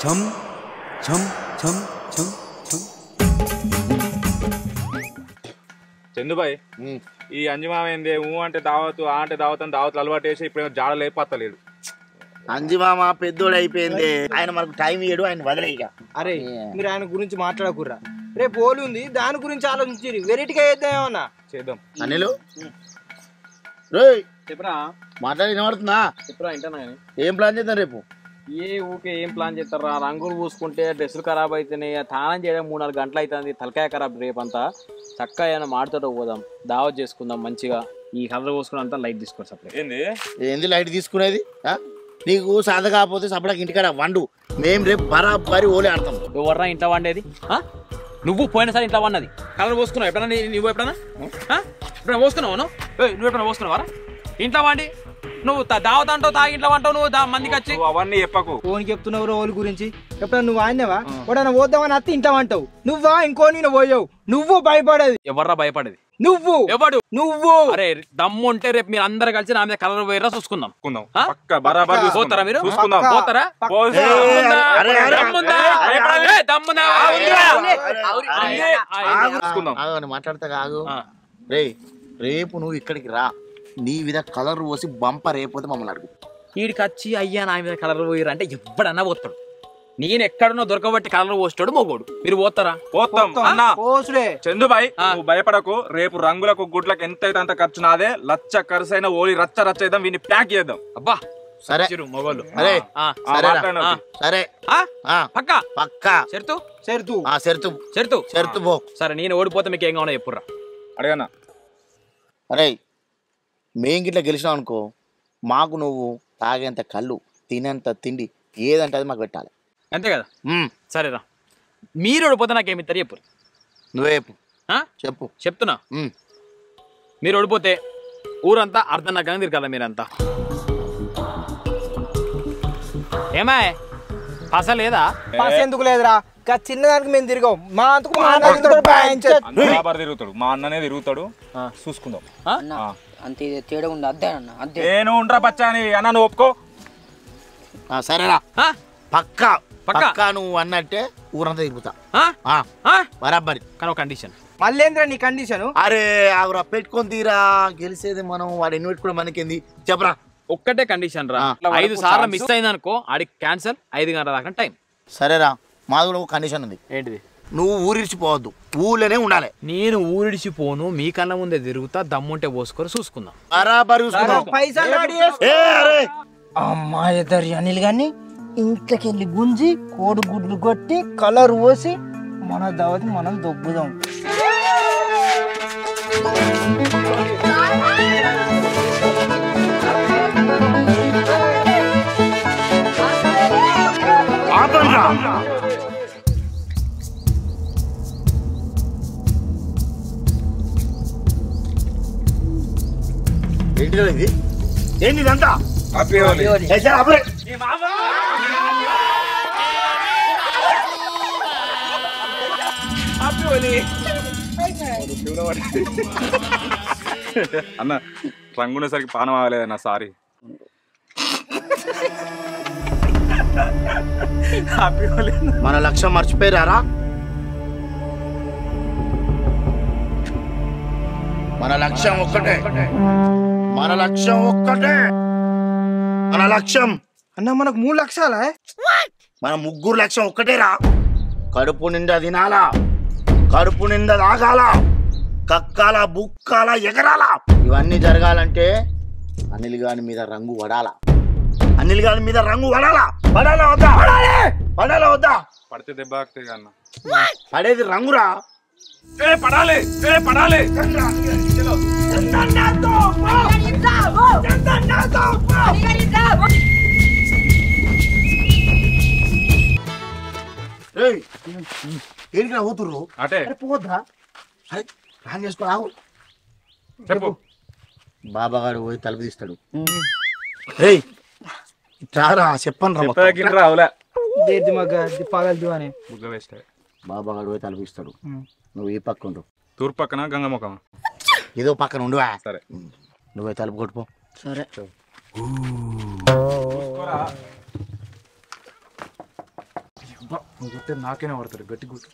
ఛం ఛం ఛం ఛం ఛం. చందుబాయ్ ఈ అంజమామ ఏంది అంటే దావతు ఆ అంటే దావత్ అని దావతులు అలవాటు వేసి ఇప్పుడు జాడ లేపత్తలేడు. అంజిమామ పెద్దోడు అయిపోయింది, ఆయన మనకు టైం ఇయ్యడు, ఆయన వదిలేక. అరే మీరు ఆయన గురించి మాట్లాడకుర్రా, రేపు ఓలి ఉంది దాని గురించి ఆలోచించి వెరైటీగా చేద్దామన్నా చేద్దాం. అనిలు రోయ్ చెప్పరా మాట్లాడి వినబడుతుందా? చెప్పరా ఇంటనా ఏం ప్లాన్ చేద్దాం రేపు? ఏ ఊకే ఏం ప్లాన్ చేస్తారా? రంగులు పూసుకుంటే డ్రెస్సులు ఖరాబ్ అవుతున్నాయి, తానం చేయడం 3-4 గంటలు అవుతుంది, తలకాయ ఖరాబ్. రేపంతా చక్కగా ఏమైనా మాటతో పోదాం, దావత్ చేసుకుందాం మంచిగా. ఈ కలర్ పోసుకుని అంతా లైట్ తీసుకోండి సపరేట్. ఏంది లైట్ తీసుకునేది? నీకు సాధ కాకపోతే సపడకి ఇంటికాడ వండు, మేము రేపు బరాబరి ఓలే ఆడతాం. ఎవర్రా ఇంట్లో వండేది? నువ్వు పోయినసారి ఇంట్లో వండది కలర్ పోసుకున్నావు ఎప్పుడన్నా? నువ్వు ఎప్పుడన్నా పోసుకున్నావు? నువ్వు ఎప్పుడన్నా పోసుకున్నావారా ఇంట్లో వండి? నువ్వు దావత్ అంటావు, తాగి ఇంట్లో వంటావు, నువ్వు మందికి వచ్చి అవన్నీ చెప్పకు. ఫోన్ చెప్తున్నావు రోల్ గురించి. ఎప్పుడన్నా నువ్వు ఆడినావా? ఎప్పుడన్నా పోద్దామని అత్త ఇంటా అంటావు నువ్వా? ఇంకో నేను పోయావు నువ్వు భయపడేది. ఎవర్రా భయపడేది? నువ్వు. ఎవడు? నువ్వు. అరే దమ్ము ఉంటే రేపు మీరు అందరు కలిసి నా మీద కలర్ పోయిరా చూసుకుందాం. పోతారా మీరు? పోతారా? మాట్లాడతా కాదు రే, రేపు నువ్వు ఇక్కడికి రా, నీ మీద కలర్ పోసి బంపర్ అయిపోతే మమ్మల్ని అడుగు. వీడికి వచ్చి అయ్యా నా మీద కలర్ పోయిరా అంటే ఎప్పుడన్నా పోతాడు. నేను ఎక్కడనో దొరకబట్టి కలర్ పోస్తాడు మొగోడు. మీరు పోతారా? పోతాం అన్నా. పోసుడే చందుబాయ్ నువ్వు భయపడకు, రేపు రంగులకు గుడ్లకు ఎంత అయితే అంత ఖర్చు నాదే. లచ్చ ఖర్చు అయినా ఓలి రచ్చ రచ్చ చేద్దాం, వీడిని ప్యాక్ చేద్దాం. అబ్బా సరే మొగోళ్ళు. సరే సరే పక్కా పక్కా చెరుతు పో. సరే నేను ఓడిపోతే మీకు ఏం కావాలో చెప్పుర్రా. అడగనా? అరే మేం గిట్లా గెలిచినావు అనుకో, మాకు నువ్వు తాగేంత కళ్ళు, తినేంత తిండి ఏదంటే అది మాకు పెట్టాలి. అంతే కదా? సరేరా, మీరు ఓడిపోతే నాకేమిస్తారు చెప్పు. నువ్వే చెప్పు. చెప్తున్నా, మీరు ఓడిపోతే ఊరంతా అర్ధనగ్గంగా తిరగాల మీరంతా. ఏమా పస లేదా? పాస్ ఎందుకు లేదురా? చిన్నదానికి మేము తిరిగాం, మా అంతకు తిరుగుతాడు, మా అన్ననే తిరుగుతాడు. చూసుకుందాం. అంతే తేడా ఉంది. అద్దే అన్న అద్దే. నేను ఉండరా బచ్చా అని అన్న, నువ్వు ఒప్పుకో. సరేరా పక్కా పక్కా నువ్వు అన్నట్టే ఊరంతా తిరుగుతా బరాబరి. కానీ ఒక కండిషన్. మళ్ళీ ఏంద్రా నీ కండిషన్? అరే ఆగురా, పెట్టుకొని తీరా, గెలిసేది మనం, వాడు ఎన్ని పెట్టుకోవడం మనకేంది చెప్పరా? ఒక్కటే కండిషన్ రా, 5 సార్లు మిస్ అయింది అనుకో ఆడికి క్యాన్సల్, 5 గంటల దాకా టైం. సరేరా, మాది కూడా ఒక కండిషన్ ఉంది. ఏంటిది? నువ్వు ఊరిడిచిపోవద్దు, ఊళ్ళోనే ఉండాలి. నేను ఊరిడిచిపోను, మీ కళ్ళ ముందే తిరుగుతా, దమ్ముంటే పోసుకొని చూసుకుందాం. బరాబరి అమ్మా ఇద్దరు అనిల్ గాని ఇంట్లోకి వెళ్ళి గుంజి కోడి గుడ్లు కొట్టి కలర్ పోసి మన దావతి మనం దొబ్బుదాం. ఏంటి ఇది? ఏంటి ఇదంతా? అన్న రంగునేసరికి పానం అవ్వలేదన్న, సారీ. మన లక్ష్యం మర్చిపోయారా? మన లక్ష్యం ఒక్కటే, మన లక్ష్యం ఒక్కటే, మన లక్ష్యం. అన్న మనకు 3 లక్షలా? మన ముగ్గురు లక్ష్యం ఒక్కటేరా. కడుపు నిండా తినాలా, కడుపు నిండా తాగాల, కక్కాల, బుక్కాల, ఎగరాల. ఇవన్నీ జరగాలంటే అనిల్ గారి మీద రంగు పడాలా. అనిల్ గారి మీద రంగు పడాలా. పడాలా వద్దా? పడాలా వద్దా? పడితే దెబ్బ అన్న. పడేది రంగురా. పడాలి పడాలి. ఏంటి పోతుర్రు? అంటే పోద్దా? సరే ప్లాన్ చేసుకో. చెప్పు. బాబాగాడు పోయి తలుపు తీస్తాడు. రారా చెప్పను రావులే పగలదు అని. బాబాగాడు పోయి తలుపు ఇస్తాడు, నువ్వు ఈ పక్క ఉండు. తూర్పు పక్కన గంగముఖం ఏదో పక్కన ఉండువా. సరే నువ్వే తలుపు కొట్టుపో. సరే. నువ్వు గుర్తే నాకేనే పడతాడు గట్టి గుర్తు.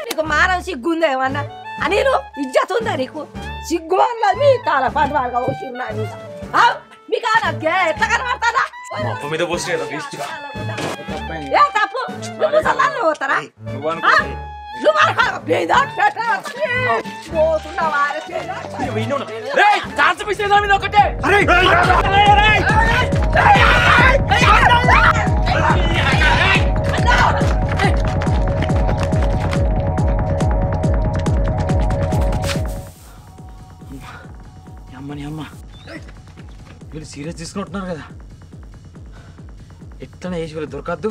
నీకు మానవ సిగ్గుందా ఏమన్నా అనిలు ఇజ్జత్ ఉందా నీకు సిగ్గు వల్ల మీ తాళ పండు వాళ్ళగా వచ్చిన్నాను మీకు ఎట్లా కనబడతారా మీద పోసి ఏ తప్పు నువ్వు సలాన్ని పోతారా నువ్వు అమ్మని అమ్మ వీళ్ళు సీరియస్ తీసుకుంటున్నారు కదా ఎట్లా వేసి వీళ్ళు దొరకద్దు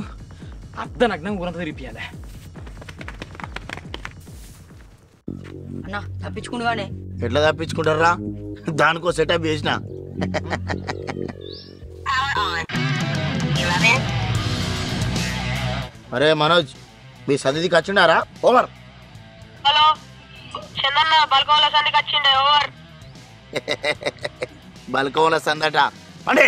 అర్ధనగ్నం ఊరంతా తిరిపియాలి. అన్న తప్పించుకుంటుగానే ఎట్లా తప్పించుకుంటారా దానికో సెటప్ చేసిన. అరే మనోజ్ మీ సన్నిధికి వచ్చిండారా? ఓవర్. హలో చందన్న బల్కోల సందికి వచ్చిండే ఓవర్. బల్కోల సందట అంటే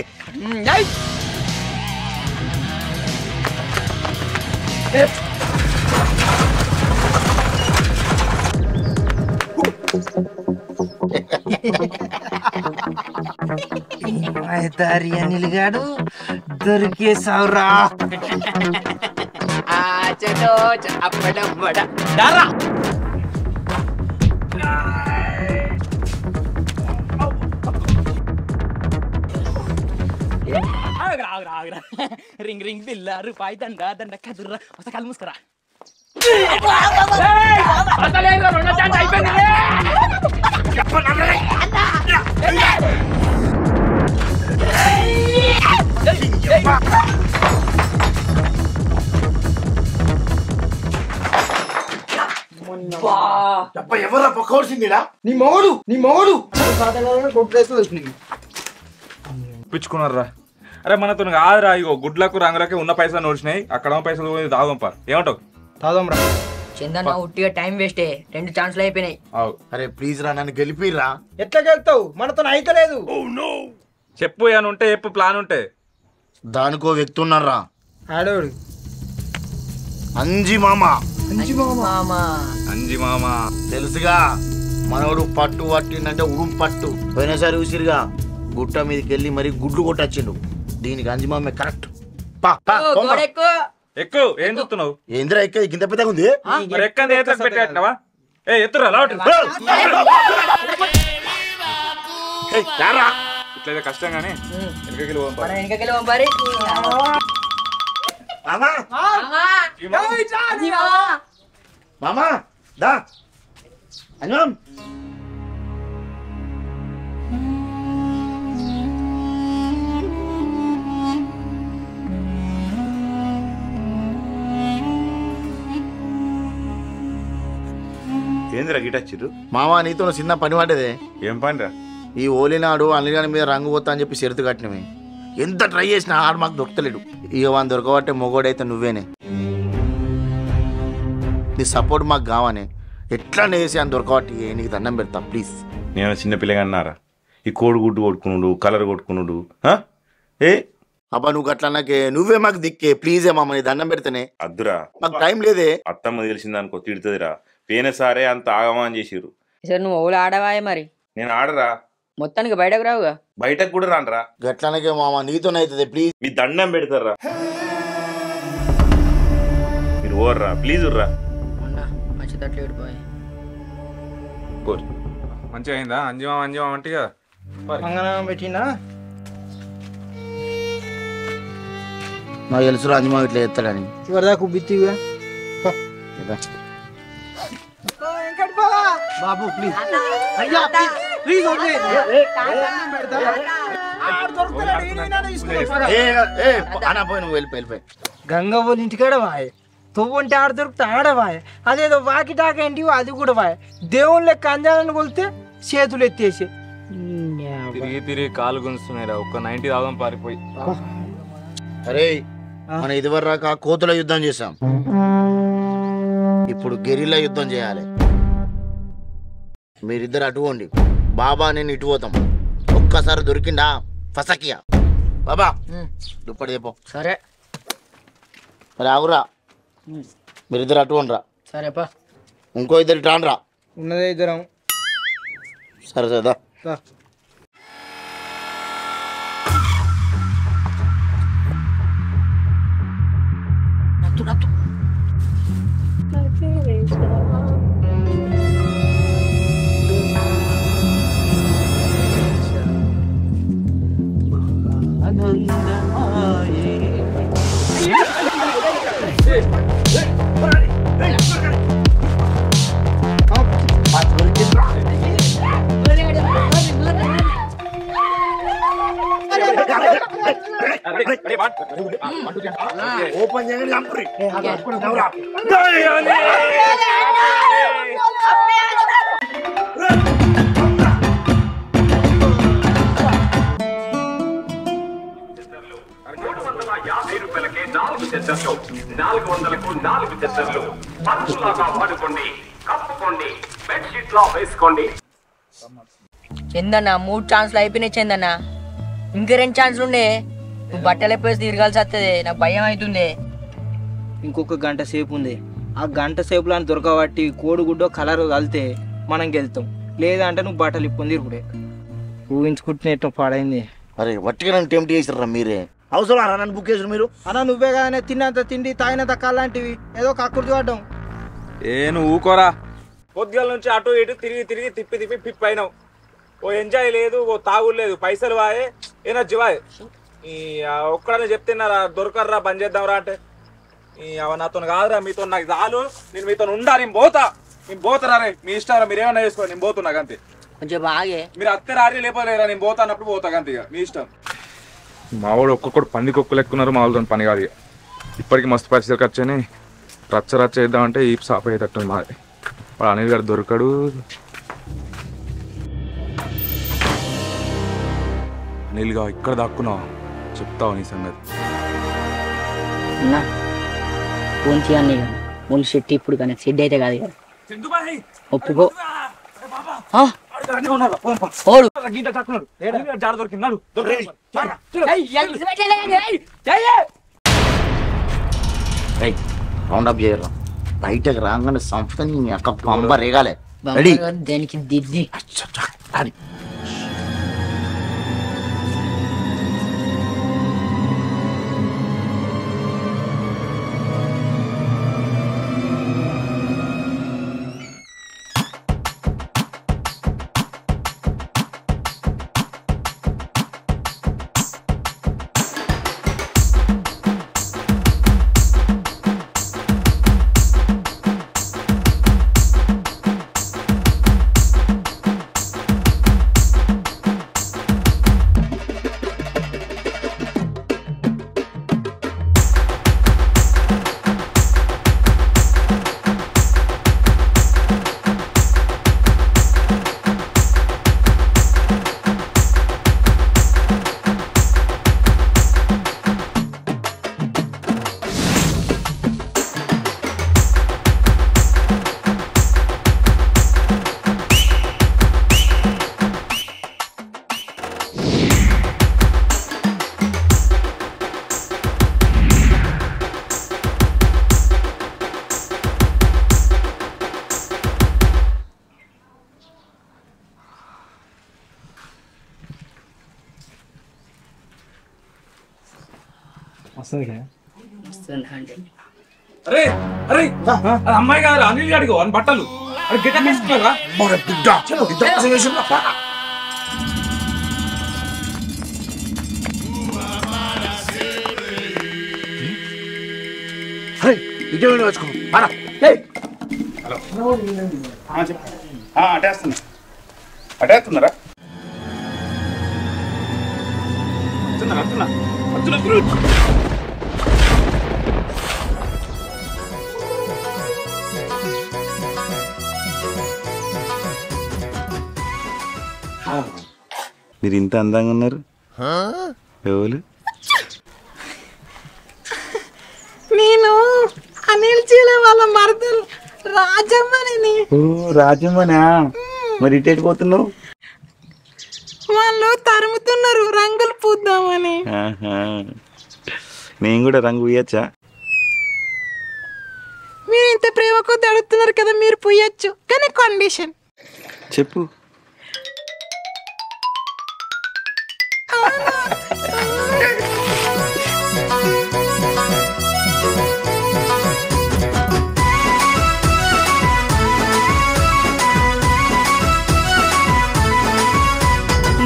దారి అనిల్ గాడు దొరికేసావురా. రింగ్ రింగ్ బిల్ల రూపాయి దండ దండ కదుర్రా ఒక కళ్ళు మూసుకురా. ఎవరా పక్కవలసిందిరా? నీ మొగడు కొట్టేసి వచ్చినాయి. పిచ్చుకున్నారా? అరే మనతో కాదురా, ఇగో గుడ్లకు రంగులకే ఉన్న పైసలు నోడిచినాయి, అక్కడ పైసలు దాదాంపా. ఏమంటావు? తాదాంరా. చందన్న ఉట్టిగా టైం వేస్టే 2 ఛాన్స్లు అయిపోయినాయి. అరే ప్లీజ్ రా నన్ను గెలిపిరా. ఎట్లా గెలుతావు? మనతో అయితలేదు. చెప్పు అని ఉంటే చెప్పు, ప్లాన్ ఉంటే. దానికో వ్యక్తి ఉన్నారా? ఆడోడు అంజి మామ. అంజి మామ తెలుసుగా, మనోడు పట్టు పట్టిందంటే ఉడుం పట్టు. పోయినసారి చూసిరుగా గుట్ట మీదకి వెళ్ళి మరి గుడ్లు కొట్టొచ్చిండు. దీనికి అంజి మామే కరెక్ట్. ఎక్కువ ఏం చూస్తున్నావు? ఏంద్రా ఎక్క ఇంత పెద్దగా ఉంది? మరి ఎక్కంది ఏతకు పెట్టేస్తున్నావా? ఏ ఎత్తురా లావటి. ఇట్లయితే కష్టం కానీ వెనకకి పంపారి మామా దా అంజం. ఏందిరా గిటచ్చిర్రు? మామా నీతో చిన్న పని పడ్డదే. ఏం పనిరా? ఈ ఓలినాడు అల్లిగాని మీద రంగు పోతా అని చెప్పి షరతు కట్టినవి. ఎంత ట్రై చేసినా ఆడు మాకు దొరకలేడు. ఇక వాని దొరకబట్టే మొగోడైతే నువ్వేనే. నీ సపోర్ట్ మాకు కావానే. ఎట్లా నేసి అని దొరకబట్టి నీకు దండం పెడతా ప్లీజ్. నేను చిన్న పిల్లగాన్నారా? ఈ కోడిగుడ్డు కొట్టుకున్నాడు, కలర్ కొట్టుకున్నాడు. ఏ అబ్బా నువ్వు అట్లా నాకే, నువ్వే మాకు దిక్కే ప్లీజే మామ, నీ దండం పెడితేనే. అద్దురా, మాకు టైం లేదే. అత్తమ్మ తెలిసిందనుకో తిడుతుందిరా. పోయిన సారే అంత ఆగమాన్ చేసిర్రు. సార్ నువ్వు ఓళ్ళు ఆడవాయే మరి? నేను ఆడరా, మొత్తానికి బయటకు రావుగా. బయటకు కూడా రానరా. గట్లానకే మామ, నీతోనైతుంది ప్లీజ్. మీ దండం పెడతారా మీరు? ఓర్రా ప్లీజ్ ఉర్రా. మంచిదట్లు ఏడిపోయి మంచిగా అయిందా? అంజమా అంజమా అంటే కదా మంగళం పెట్టినా. నాకు తెలుసురా అంజమా ఇట్లా చేస్తాడని. చివరిదాకా బిత్తిగా బాబు ప్లీజ్. అయ్యా ప్లీజ్ అన్న పోయి నువ్వు వెళ్ళిపోయి. గంగ వాళ్ళ ఇంటికాడ వాయ్ తొవ్వంటే ఆడ దొరికితే ఆడవాయ్, అదేదో వాకిటాక ఏంటి అది కూడా వాయ్. దేవుని లెక్క అంజాలని కొలితే చేతులు ఎత్తేసి తిరిగి తిరిగి కాలు గుంజుతున్నాయిరా. ఒక్క 90 తాగుదాం పారిపోయి. అరే మనం ఇదివరక కోతుల యుద్ధం చేసాం, ఇప్పుడు గెరిల్లా యుద్ధం చేయాలి. మీరిద్దరు అటుకోండి, బాబా నేను ఇటు పోతాం. ఒక్కసారి దొరికిందా ఫసకియా బాబా దుప్పటి చెప్పు. సరే మరి ఆగురా, మీరిద్దరు అటుకోండి రా. సరేపా. ఇంకో ఇద్దరు ఇటు రా. ఉన్నదే ఇద్దరం. సరే సరేదా. ఓపెన్ చేయండి. చందన్న 3 ఛాన్స్లు అయిపోయినాయి చందన్న. ఇంకా 2 ఛాన్స్లు ఉండే. నువ్వు బట్టలు ఎప్పేసి తిరగాల్సి వస్తుంది. నాకు భయం అవుతుంది. ఇంకొక గంట సేపు ఉంది. ఆ గంట సేపులో దొరకబట్టి కోడిగుడ్డో కలర్ కలితే మనం గెలుతాం. లేదంటే నువ్వు బట్టలు ఇప్పుని తిరుగుడే. ఊహించుకుంటున్నట్టు పాడైంది. అరే వట్టిగా నన్ను టెంప్ట్ చేసిర్రా మీరే. అవసరం నన్ను బుక్ చేసిన మీరు. అన్నా నువ్వే కానీ తిన్నంత తిండి తాగినంత కళ్ళంటివి ఏదో కక్కుర్తి పడ్డాం. నువ్వు ఊకోరా. పొద్దుగాల నుంచి అటు ఇటు తిరిగి తిరిగి తిప్పి తిప్పి పిప్పి అయినావు. ఓ ఎంజాయ్ లేదు, ఓ తాగుడు లేదు, పైసలు వాయే, ఎనర్జీ వాయే. ఈ ఒక్కడనే చెప్తున్నారా దొరకర్రా బంద్ చేద్దాంరా అంటే నాతో కాదురా, మీతో నాకు చాలు, నేను మీతో ఉండా, నేను పోతారా రే, మీ ఇష్టం, మీరు ఏమన్నా చేసుకోండి, నేను పోతున్నా అంతే. కొంచెం బాగే మీరు అత్తే రారి లేపలేరా, నేను పోతా అన్నప్పుడు పోతా అంతే, ఇక మీ ఇష్టం. మావాడు ఒక్కొక్కడు పందికొక్కు లెక్కున్నారు, మా వాళ్ళతో పని కాదు. ఇప్పటికి మస్తు పరిస్థితులు వచ్చాయని రచ్చ రచ్చ చేద్దామంటే ఈ సాప్ అయ్యేటట్టు మాది. వాడు అనిల్ గారు దొరకడు. అనిల్గా ఇక్కడ దాక్కున్నావు, చెప్తావు నీ సంగతి. ఫోన్ చేయండి. ఓన్లీ షెట్ ఇప్పుడు కానీ షెడ్ అయితే కాదు కదా, ఒప్పుకో. రౌండ్ అప్ చేయరా, బయటకు రాగానే సంస్థని అక్క పంప రేగాలే. రెడీ దానికి దిద్ది అమ్మాయి కాదు అనిల్ గాడిగో అని బట్టలు అటేస్తున్నారా? మీరు ఇంత అందంగా ఉన్నారు ఎవరు? నేను అనిల్ చీల వాళ్ళ మరదలు రాజమ్మని. ఓ రాజమ్మనా, మరి ఇటు పోతున్నావు? వాళ్ళు తరుముతున్నారు రంగులు పూద్దామని. నేను కూడా రంగు పూయచ్చా? మీరు ఇంత ప్రేమ కొద్ది అడుగుతున్నారు కదా, మీరు పూయచ్చు, కానీ కండిషన్. చెప్పు.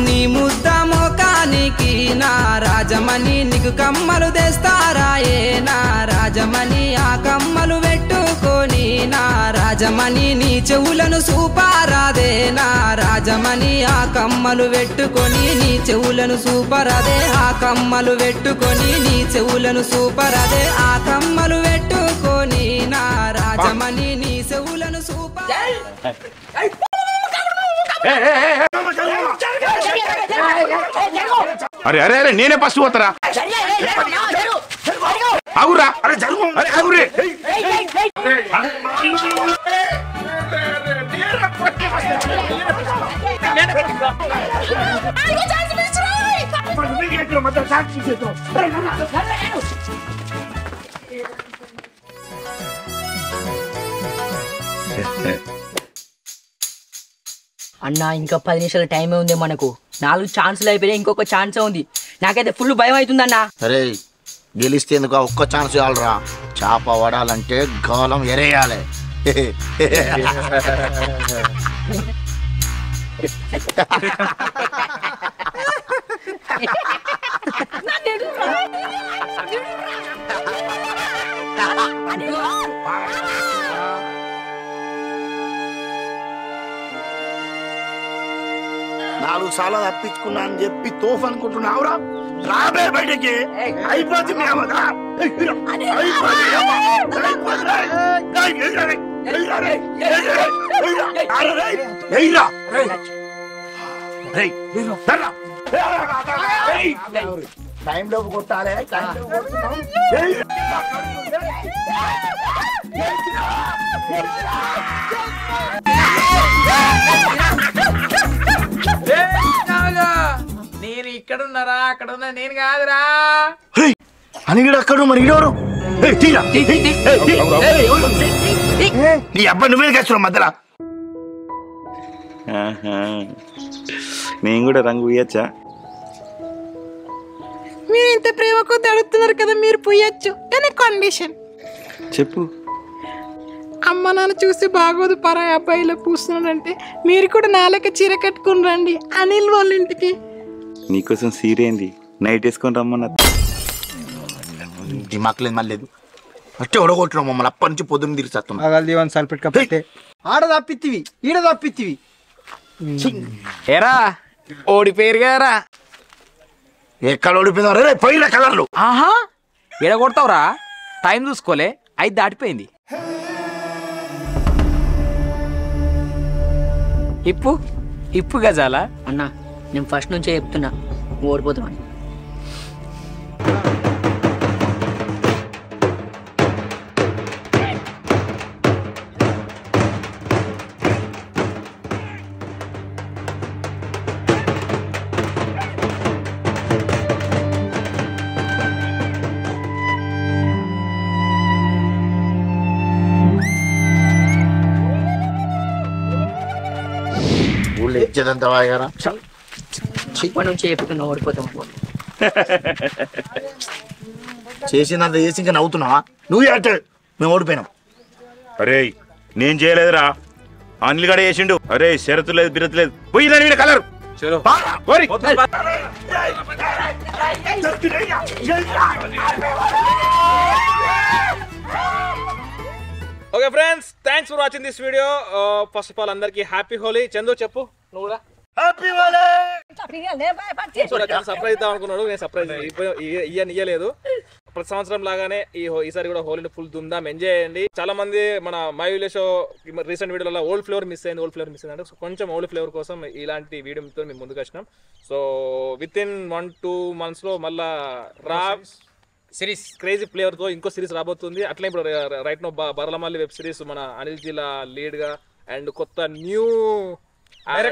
నీ ముద్ద మోకానికి నా రాజమణి, నీకు కమ్మలు తెస్తారాయే నా రాజమణి. ఆ కమ్మలు పెట్టుకొని నా రాజమణి, నీ చెవులను సూపారాదే నా రాజమణి. ఆ కమ్మలు పెట్టుకొని నీ చెవులను సూపరాదే. ఆ కమ్మలు పెట్టుకొని నీ చెవులను సూపరాదే. ఆ కమ్మలు పెట్టుకొని నా రాజమణి, నీ చెవులను సూపరా. అరే అరే అరే నేనే ఫస్ట్ పోతారా? ఆగురా, అరే ఆగురే. అన్న ఇంకా 10 నిమిషాల టైమే ఉంది మనకు. 4 ఛాన్సులు అయిపోయినాయి, ఇంకొక ఛాన్సే ఉంది. నాకైతే ఫుల్ భయం అవుతుందన్న. అరే గెలిస్తే ఎందుకు ఒక్క ఛాన్స్ చాలరా. చేప పడాలంటే గాలం ఎరేయాలి. నాలుగు సార్లు తప్పించుకున్నా అని చెప్పి తోఫ్ అనుకుంటున్నావురా. రాబే బయటకి అయిపోతుంది. టైంలో కొట్టాలి. నేను ఇక్కడ ఉన్నారా, అక్కడ ఉన్నా, నేను కాదురా. అని అక్కడ మరి నీ అబ్బాయి నువ్వే కచ్చురా మధ్యలో. నేను కూడా రంగు పూయచ్చా? మీరు ఇంత ప్రేమ కొద్ది అడుగుతున్నారు కదా, మీరు పూయచ్చు, కానీ కండిషన్. చెప్పు. అమ్మ నాన్న చూసి బాగోదు పరాయి అబ్బాయిలో పూస్తున్నాడంటే మీరు కూడా నాలక చీర కట్టుకుని రండి అనిల్ వాళ్ళ ఇంటికి. నీకోసం సీరేంది నైట్ వేసుకొని రమ్మన్నా. దిమాక్లేదు మళ్ళీ అట్టే ఒడగొట్టినాం మమ్మల్ని. అప్పటి నుంచి పొద్దున్న తిరిగిస్తాం. దీవన్ సల్పెట్టుకపోతే ఆడ తప్పిత్తివి, ఈడ తప్పిత్తివి. ఏరా ఓడిపోయారు కదరా. ఎక్కడ ఓడిపోయినారు రే పోయిన కలర్లు. ఆహా ఎడ కొడతావురా, టైం చూసుకోలే, 5 దాటిపోయింది. ఇప్పు గజాలా అన్న నేను ఫస్ట్ నుంచే చెప్తున్నా ఓడిపోతామని. ఇచ్చేదంతా వాగారా ఇప్పటి నుంచే చెప్తున్నా ఓడిపోతాం. చేసినంత చేసి ఇంకా నవ్వుతున్నావా? నువ్వు అంటే మేము ఓడిపోయినాం. అరే నేను చేయలేదురా, అనిల్ గడ చేసిండు. అరే షరతు లేదు బిరతు లేదు, పోయిందని colour. Okay friends, thanks for watching this video. First of all అందరికి హ్యాపీ హోలీ. చందు చెప్పు నువ్వు కూడా. హ్యాపీ హోలీ. సర్ప్రైజ్ ఇద్దాం అనుకున్నాడు, నేను సర్ప్రైజ్ ఇయ్యలేదు. ప్రతి సంవత్సరం లాగానే ఈసారి కూడా హోలీని ఫుల్ దుమ్దాం ఎంజాయ్ చేయండి. చాలా మంది మన మై విలేజ్ షో రీసెంట్ వీడియోలో ఓల్డ్ ఫ్లేవర్ మిస్ అయింది అంటే కొంచెం ఓల్డ్ ఫ్లేవర్ కోసం ఇలాంటి వీడియోతో మేము ముందుకు వచ్చినాం. సో విత్ ఇన్ 1-2 months లో మళ్ళా సిరీస్ క్రేజీ ప్లేయర్ తో ఇంకో సిరీస్ రాబోతుంది. అట్లా ఇప్పుడు రైట్ నో బర్లమల్లి వెబ్ సిరీస్ మన అనిల్ జిల్లా లీడ్ గా అండ్ కొత్త new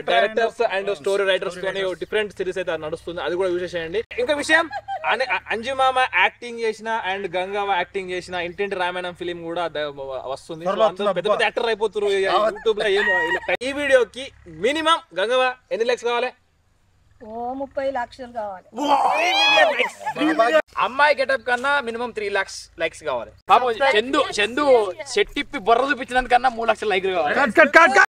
directors and story writers తోని డిఫరెంట్ సిరీస్ అయితే నడుస్తుంది. అది కూడా యూజ్ చేయండి. ఇంకో విషయం అంజుమామ యాక్టింగ్ చేసిన అండ్ గంగవ్వ యాక్టింగ్ చేసిన ఇంటింటి రామాయణం ఫిలిం కూడా వస్తుంది. పెద్ద పెద్ద యాక్టర్ అయిపోతున్నారు యూట్యూబ్ లో. ఈ వీడియోకి మినిమం గంగవ్వ ఎన్ని లైక్స్ కావాలి? 30 లక్షలు కావాలి. అమ్మాయి గెటప్ కన్నా మినిమం 3 lakhs లైక్స్ కావాలి. పాపం చందు చెట్టిప్పి బొర్ర చూపించినందుకన్నా 3 లక్షల లైక్లు కావాలి.